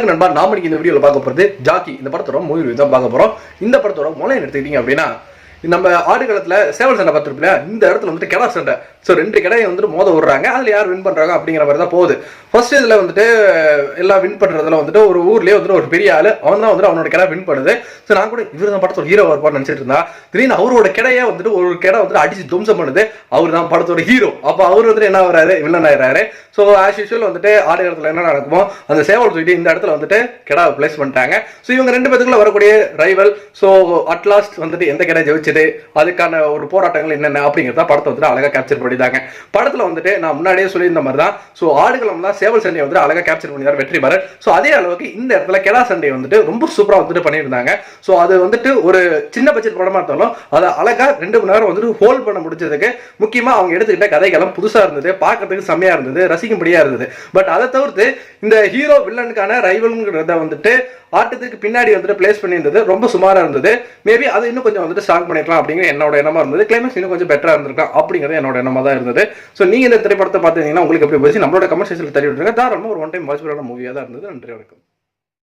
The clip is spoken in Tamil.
வணக்கம் நண்பா, நாம இன்னைக்கு இந்த வீடியோல பார்க்க போறது ஜாக்கி. இந்த படத்தோட மூவி ரிவ்யூ தான் பார்க்க போறோம். இந்த படத்தோட மூலம் எடுத்துக்கிட்டீங்க அப்படின்னா, நம்ம ஆடுகளத்துல சேவல் சண்டை பார்த்துருப்பீங்க. இந்த இடத்துல வந்துட்டு கெடா சண்டை. ஸோ 2 கெடையை வந்துட்டு மோத விடுறாங்க. அதில் யார் வின் பண்றாங்க அப்படிங்கிற மாதிரி தான் போகுது. ஃபர்ஸ்ட் இதில் வந்துட்டு எல்லாம் வின் பண்றதுல வந்துட்டு ஒரு ஊர்லயே வந்துட்டு ஒரு பெரிய ஆளு அவன் தான் வந்துட்டு அவனோட கெடா வின் பண்ணுது. ஸோ நான் கூட இவர் தான் படத்தோட ஹீரோ இருப்பான்னு நினைச்சிட்டு இருந்தா, திடீர்னு அவரோட கெடையை வந்துட்டு ஒரு கெடை வந்துட்டு அடிச்சு துவம்சம் பண்ணுது. அவர் தான் படத்தோட ஹீரோ. அப்போ அவர் வந்துட்டு என்ன ஆகுறாரு, வில்லன் ஆயிடுறாரு. ஸோ ஆஸ் யூஷுவல் வந்துட்டு ஆடுகளத்துல என்ன நடக்குமோ அந்த சேவல் தூக்கிட்டு இந்த இடத்துல வந்துட்டு கெடா பிளேஸ் பண்ணிட்டாங்க. ஸோ இவங்க 2 பேத்துக்குள்ள வரக்கூடிய ரைவல். ஸோ அட்லாஸ்ட் வந்துட்டு எந்த கெடை ஜெயிச்சது, அதுக்கான ஒரு போராட்டங்கள் என்னென்ன அப்படிங்கிறத படத்தை வந்துட்டு அழகா கேப்சர் பண்ணிட்டாங்க. படத்துல வந்துட்டு நான் முன்னாடியே சொல்லியிருந்த மாதிரி தான். ஸோ ஆடுகளம் தான் சேவல் சண்டையை வந்துட்டு அழகா கேப்சர் பண்ணிட்டார் வெற்றிமாறன். ஸோ அதே அளவுக்கு இந்த இடத்துல கெடா சண்டையை வந்துட்டு ரொம்ப சூப்பரா வந்துட்டு பண்ணியிருந்தாங்க. ஸோ அது வந்துட்டு ஒரு சின்ன பட்ஜெட் படமா இருந்தாலும் அதை அழகா 2 மணி நேரம் வந்துட்டு ஹோல்ட் பண்ண முடிச்சதுக்கு முக்கியமா அவங்க எடுத்துக்கிட்ட கதைகளும் புதுசா இருந்தது, பார்க்கறதுக்கு செம்மையா இருந்தது, ரசிக்கும்படியா இருந்தது. பட் அதை தவிர்த்து இந்த ஹீரோ வில்லனுக்கான ரைவல்ங்கிறத வந்துட்டு ஆட்டத்துக்கு பின்னாடி வந்துட்டு பிளேஸ் பண்ணியிருந்தது ரொம்ப சுமாரா இருந்தது. மேபி அது இன்னும் கொஞ்சம் வந்துட்டு ஸ்ட்ராங் பண்ணிருக்கலாம் அப்படிங்கிற என்னோட எண்ணமா இருந்தது. கிளைமேக்ஸ் இன்னும் கொஞ்சம் பெட்டரா இருந்திருக்கலாம் அப்படிங்கிறது என்னோட எண்ணமா தான் இருந்தது. ஸோ நீங்க இந்த திரைப்படத்தை பார்த்தீங்கன்னா உங்களுக்கு எப்படி போச்சு நம்மளோட கமெண்ட் செக்ஷன்ல தெரிவிட்டுருங்க. தாராளமா ஒரு ஒன் டைம் வாட்ச் பண்ண மூவியா தான் இருந்தது. நன்றி, வணக்கம்.